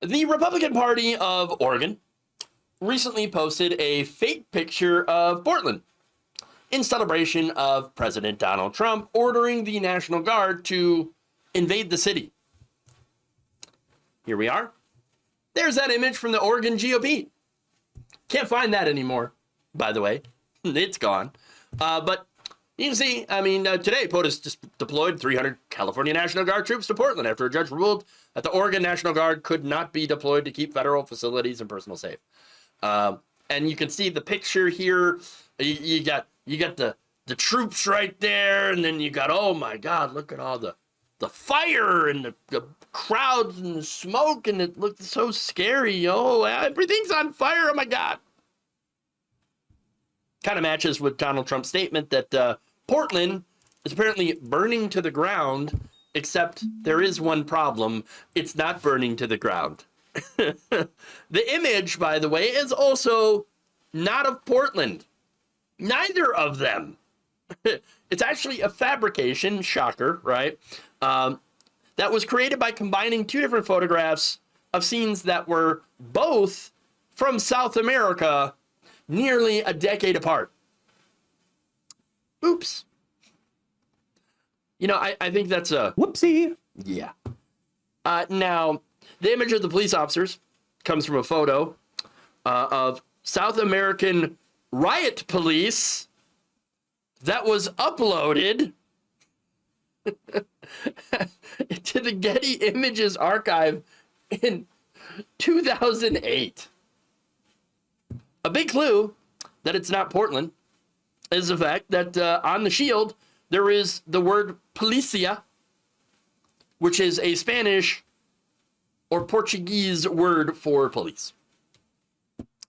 The Republican Party of Oregon recently posted a fake picture of Portland in celebration of President Donald Trump ordering the National Guard to invade the city. Here we are. There's that image from the Oregon GOP. Can't find that anymore, by the way. It's gone. But you can see, today POTUS just deployed 300 California National Guard troops to Portland after a judge ruled that the Oregon National Guard could not be deployed to keep federal facilities and personnel safe. And you can see the picture here. You got the troops right there, and then you got, oh my God, look at all the fire and the crowds and the smoke, and it looked so scary. Oh, everything's on fire. Oh my God. Kind of matches with Donald Trump's statement that Portland is apparently burning to the ground, except there is one problem. It's not burning to the ground. The image, by the way, is also not of Portland. Neither of them. It's actually a fabrication, shocker, right? That was created by combining two different photographs of scenes that were both from South America nearly a decade apart. Oops. You know, I think that's a... Whoopsie. Yeah. Now, the image of the police officers comes from a photo of South American riot police that was uploaded to the Getty Images archive in 2008. A big clue that it's not Portland is the fact that on the shield there is the word policia, which is a Spanish or Portuguese word for police.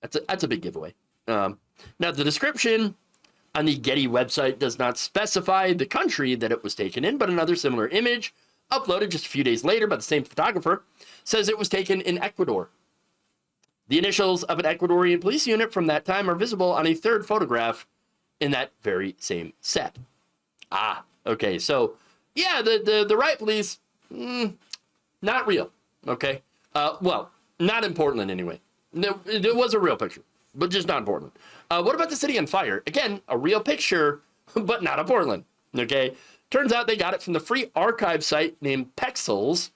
That's a big giveaway. Now, the description on the Getty website does not specify the country that it was taken in, but another similar image, uploaded just a few days later by the same photographer, says it was taken in Ecuador. The initials of an Ecuadorian police unit from that time are visible on a third photograph in that very same set. Ah, okay, so yeah, the riot police, not real, okay? Well, not in Portland anyway. No, it was a real picture, but just not in Portland. What about the city on fire? Again, a real picture, but not in Portland, okay? Turns out they got it from the free archive site named Pexels,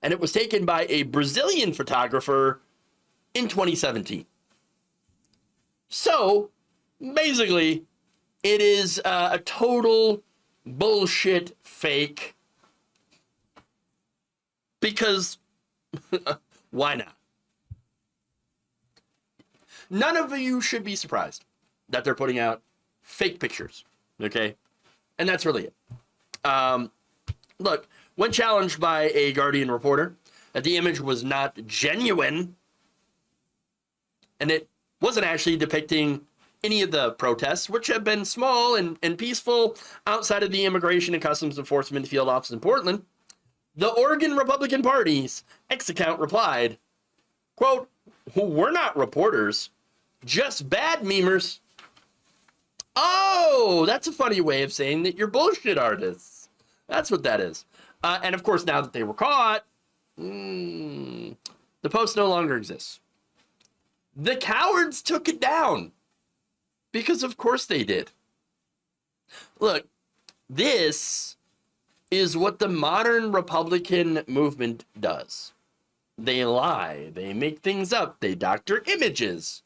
and it was taken by a Brazilian photographer in 2017. So, basically, it is a total bullshit fake. Because, why not? None of you should be surprised that they're putting out fake pictures, okay? And that's really it. Look, when challenged by a Guardian reporter that the image was not genuine, and it wasn't actually depicting any of the protests, which have been small and peaceful outside of the Immigration and Customs Enforcement field office in Portland, the Oregon Republican Party's X account replied, quote, "We're not reporters, just bad memers." Oh, that's a funny way of saying that you're bullshit artists. That's what that is. And of course, now that they were caught, the post no longer exists. The cowards took it down. Because of course they did. Look, this is what the modern Republican movement does. They lie, they make things up, they doctor images,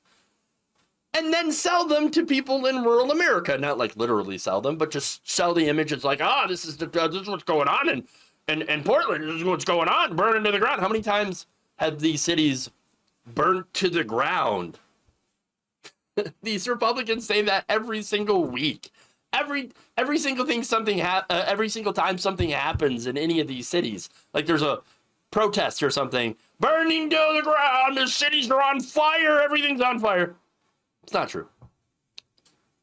and then sell them to people in rural America. Not like literally sell them, but just sell the images like, this is what's going on in Portland, this is what's going on, burning to the ground. How many times have these cities burnt to the ground? These Republicans say that every single week. Every single thing every single time something happens in any of these cities, like there's a protest or something, burning to the ground, the cities are on fire, everything's on fire. It's not true.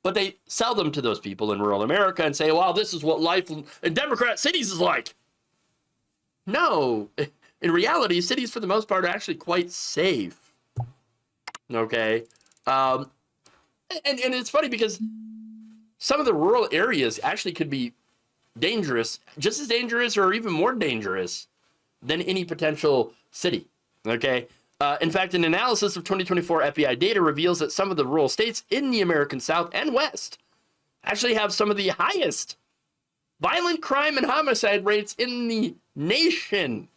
But they sell them to those people in rural America and say, well, this is what life in Democrat cities is like. No, in reality, cities for the most part are actually quite safe. Okay? And it's funny because some of the rural areas actually could be dangerous, just as dangerous or even more dangerous than any potential city. Okay. In fact, an analysis of 2024 FBI data reveals that some of the rural states in the American South and West actually have some of the highest violent crime and homicide rates in the nation.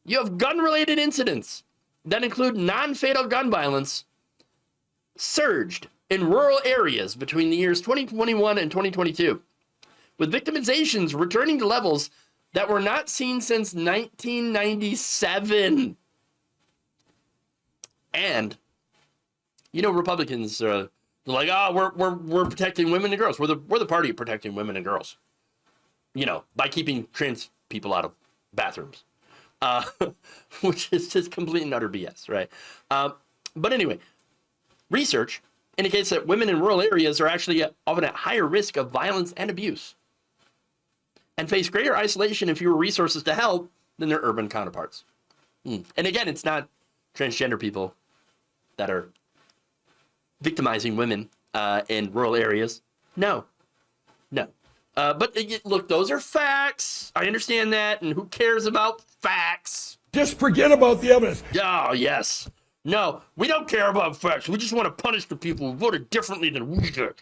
You have gun-related incidents that include non-fatal gun violence surged in rural areas between the years 2021 and 2022, with victimizations returning to levels that were not seen since 1997. And, you know, Republicans are like, oh, we're protecting women and girls. We're the party of protecting women and girls, you know, by keeping trans people out of bathrooms, which is just complete and utter BS, right? But anyway, research indicates that women in rural areas are actually often at higher risk of violence and abuse and face greater isolation and fewer resources to help than their urban counterparts. And again, it's not transgender people that are victimizing women in rural areas. No. But look, those are facts. I understand that. And who cares about facts? Just forget about the evidence. Oh, yes. No, we don't care about facts. We just want to punish the people who voted differently than we did.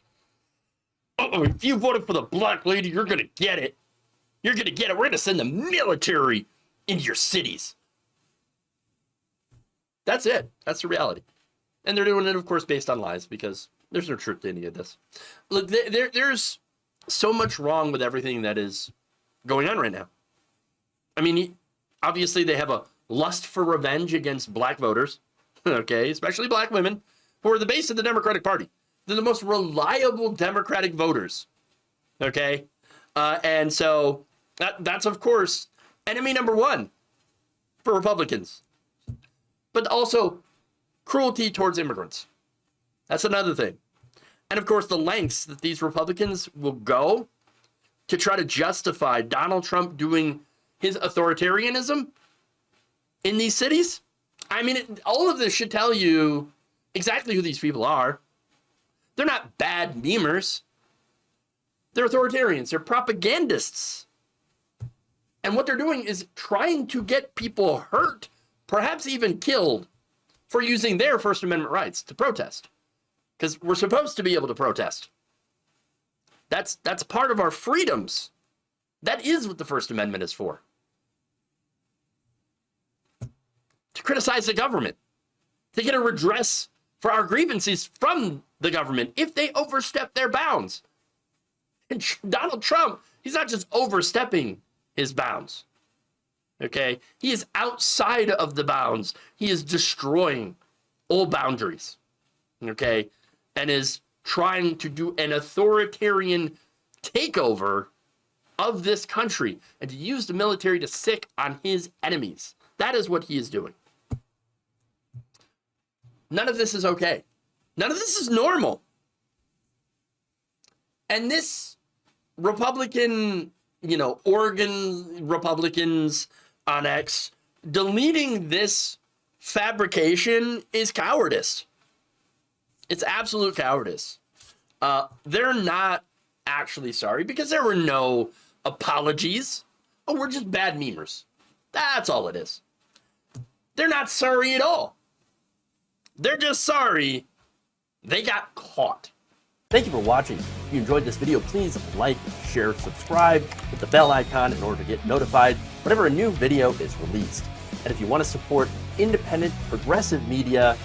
If you voted for the black lady, you're going to get it. You're going to get it. We're going to send the military into your cities. That's it. That's the reality. And they're doing it, of course, based on lies, because there's no truth to any of this. Look, there's so much wrong with everything that is going on right now. I mean, obviously they have a lust for revenge against black voters, okay, especially black women, who are the base of the Democratic Party. They're the most reliable Democratic voters, okay? And so that's, of course, enemy number one for Republicans. But also cruelty towards immigrants. That's another thing. And of course, the lengths that these Republicans will go to try to justify Donald Trump doing his authoritarianism in these cities. I mean, all of this should tell you exactly who these people are. They're not bad memers. They're authoritarians. They're propagandists. And what they're doing is trying to get people hurt, perhaps even killed, for using their First Amendment rights to protest. Because we're supposed to be able to protest. That's part of our freedoms. That is what the First Amendment is for. To criticize the government. To get a redress for our grievances from the government if they overstep their bounds. And Donald Trump, he's not just overstepping his bounds. Okay? He is outside of the bounds. He is destroying all boundaries. Okay? And is trying to do an authoritarian takeover of this country and to use the military to sick on his enemies. That is what he is doing. None of this is okay. None of this is normal. And this Republican, Oregon Republicans on X, deleting this fabrication is cowardice. It's absolute cowardice. They're not actually sorry because there were no apologies. Oh, we're just bad memers. That's all it is. They're not sorry at all. They're just sorry they got caught. Thank you for watching. If you enjoyed this video, please like, share, subscribe, hit the bell icon in order to get notified whenever a new video is released. And if you want to support independent, progressive media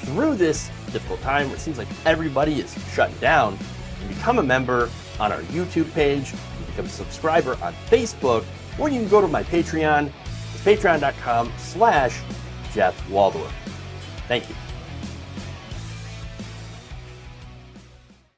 through this difficult time where it seems like everybody is shutting down, you can become a member on our YouTube page, you can become a subscriber on Facebook, or you can go to my Patreon. It's patreon.com/Jeff Waldorf. Thank you.